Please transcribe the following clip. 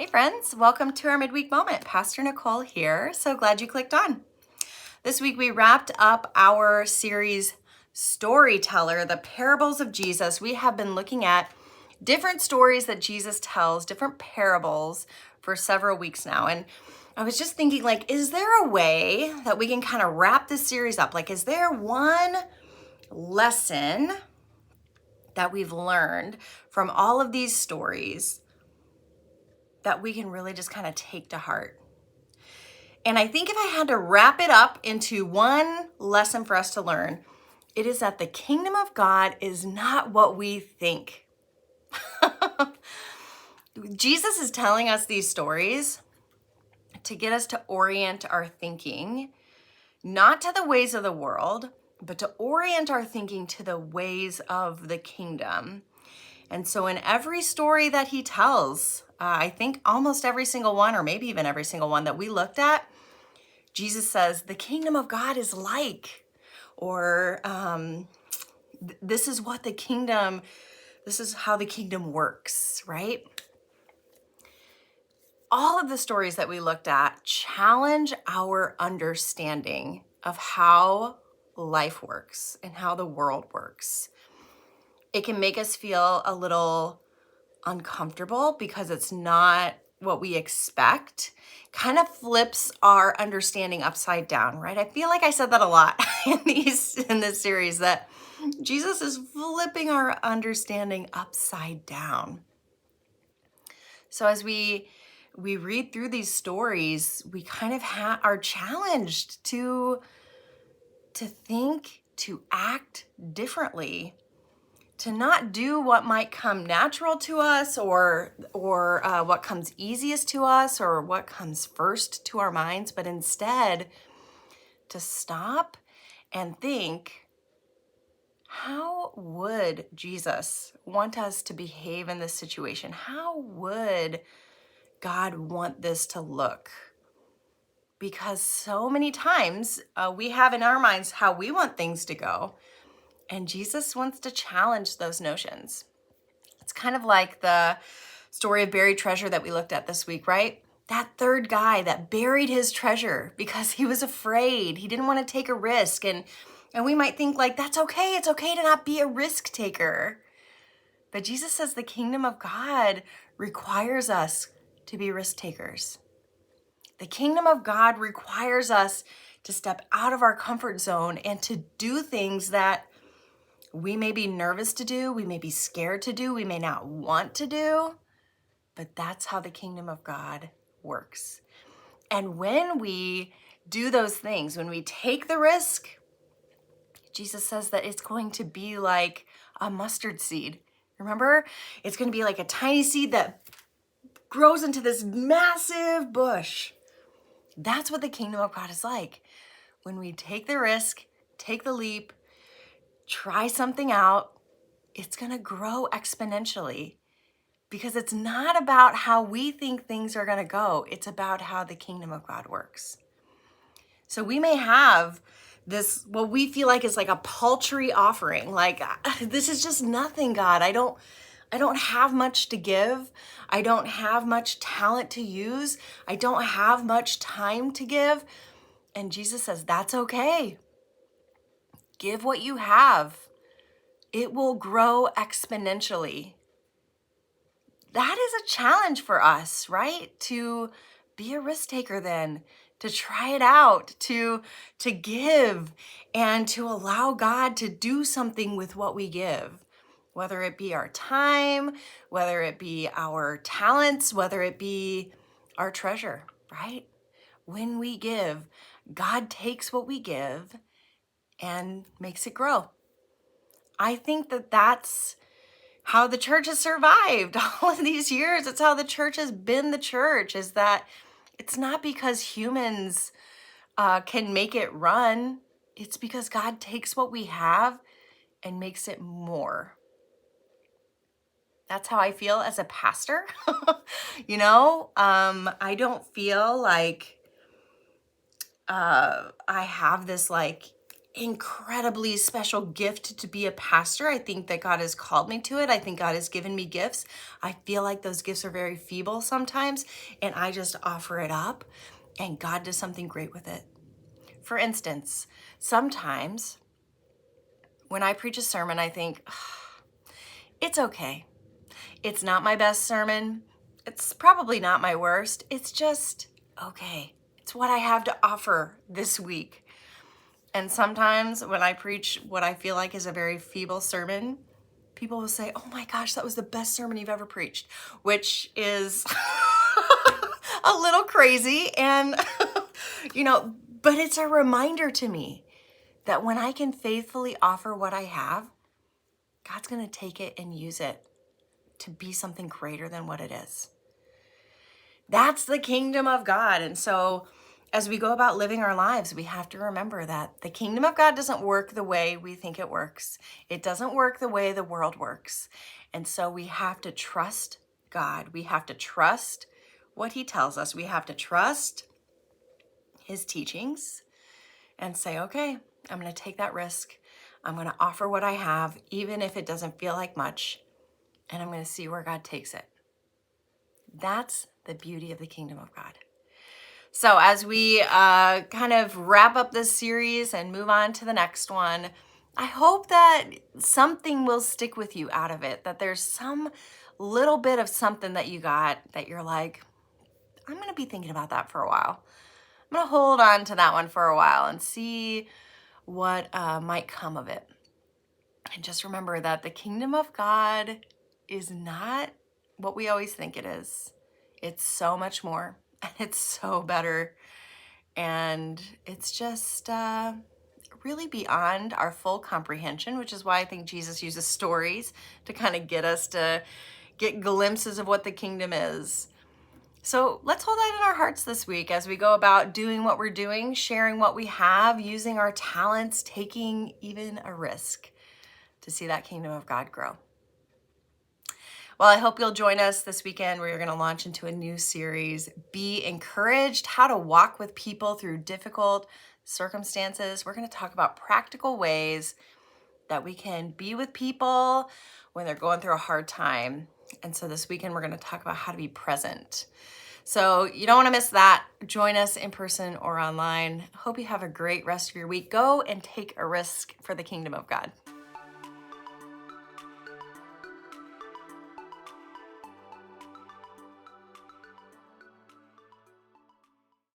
Hey friends, welcome to our Midweek Moment. Pastor Nicole here. So glad you clicked on. This week we wrapped up our series Storyteller, the parables of Jesus. We have been looking at different stories that Jesus tells, different parables for several weeks now. And I was just thinking, is there a way that we can kind of wrap this series up? Is there one lesson that we've learned from all of these stories that we can really just kind of take to heart? And I think if I had to wrap it up into one lesson for us to learn, it is that the kingdom of God is not what we think. Jesus is telling us these stories to get us to orient our thinking, not to the ways of the world, but to orient our thinking to the ways of the kingdom. And so in every story that he tells, I think almost every single one, or maybe even every single one that we looked at, Jesus says, the kingdom of God is like, or this is how the kingdom works, right? All of the stories that we looked at challenge our understanding of how life works and how the world works. It can make us feel a little uncomfortable because it's not what we expect. Kind of flips our understanding upside down, right? I feel like I said that a lot in this series, that Jesus is flipping our understanding upside down. So as we read through these stories, we kind of are challenged to think, to act differently, to not do what might come natural to us or what comes easiest to us or what comes first to our minds, but instead to stop and think, how would Jesus want us to behave in this situation? How would God want this to look? Because so many times we have in our minds how we want things to go. And Jesus wants to challenge those notions. It's kind of like the story of buried treasure that we looked at this week, right? That third guy that buried his treasure because he was afraid. He didn't want to take a risk. And we might think that's okay. It's okay to not be a risk taker. But Jesus says the kingdom of God requires us to be risk takers. The kingdom of God requires us to step out of our comfort zone and to do things that we may be nervous to do, we may be scared to do, we may not want to do, but that's how the kingdom of God works. And when we do those things, when we take the risk, Jesus says that it's going to be like a mustard seed. Remember? It's going to be like a tiny seed that grows into this massive bush. That's what the kingdom of God is like. When we take the risk, take the leap, try something out, it's going to grow exponentially, because it's not about how we think things are going to go. It's about how the kingdom of God works. So we may have this, what we feel like is like a paltry offering. This is just nothing, God. I don't have much to give. I don't have much talent to use. I don't have much time to give. And Jesus says, that's okay. Give what you have. It will grow exponentially. That is a challenge for us, right? To be a risk taker then, to try it out, to give, and to allow God to do something with what we give, whether it be our time, whether it be our talents, whether it be our treasure, right? When we give, God takes what we give and makes it grow. I think that that's how the church has survived all of these years. It's how the church has been the church, is that it's not because humans can make it run. It's because God takes what we have and makes it more. That's how I feel as a pastor. I don't feel like I have this incredibly special gift to be a pastor. I think that God has called me to it. I think God has given me gifts. I feel like those gifts are very feeble sometimes, and I just offer it up, and God does something great with it. For instance, sometimes when I preach a sermon, I think, it's okay. It's not my best sermon. It's probably not my worst. It's just okay. It's what I have to offer this week. And sometimes when I preach what I feel like is a very feeble sermon, people will say, oh my gosh, that was the best sermon you've ever preached, which is a little crazy. And, but it's a reminder to me that when I can faithfully offer what I have, God's going to take it and use it to be something greater than what it is. That's the kingdom of God. And so as we go about living our lives, we have to remember that the kingdom of God doesn't work the way we think it works. It doesn't work the way the world works. And so we have to trust God. We have to trust what he tells us. We have to trust his teachings and say, okay, I'm going to take that risk. I'm going to offer what I have, even if it doesn't feel like much. And I'm going to see where God takes it. That's the beauty of the kingdom of God. So as we kind of wrap up this series and move on to the next one, I hope that something will stick with you out of it, that there's some little bit of something that you got that you're like, I'm going to be thinking about that for a while. I'm going to hold on to that one for a while and see what might come of it. And just remember that the kingdom of God is not what we always think it is. It's so much more, and it's so better, and it's just really beyond our full comprehension, which is why I think Jesus uses stories to kind of get us to get glimpses of what the kingdom is. So let's hold that in our hearts this week as we go about doing what we're doing, sharing what we have, using our talents, taking even a risk to see that kingdom of God grow. Well, I hope you'll join us this weekend where you're going to launch into a new series, Be Encouraged, How to Walk with People Through Difficult Circumstances. We're going to talk about practical ways that we can be with people when they're going through a hard time. And so this weekend, we're going to talk about how to be present. So you don't want to miss that. Join us in person or online. Hope you have a great rest of your week. Go and take a risk for the kingdom of God.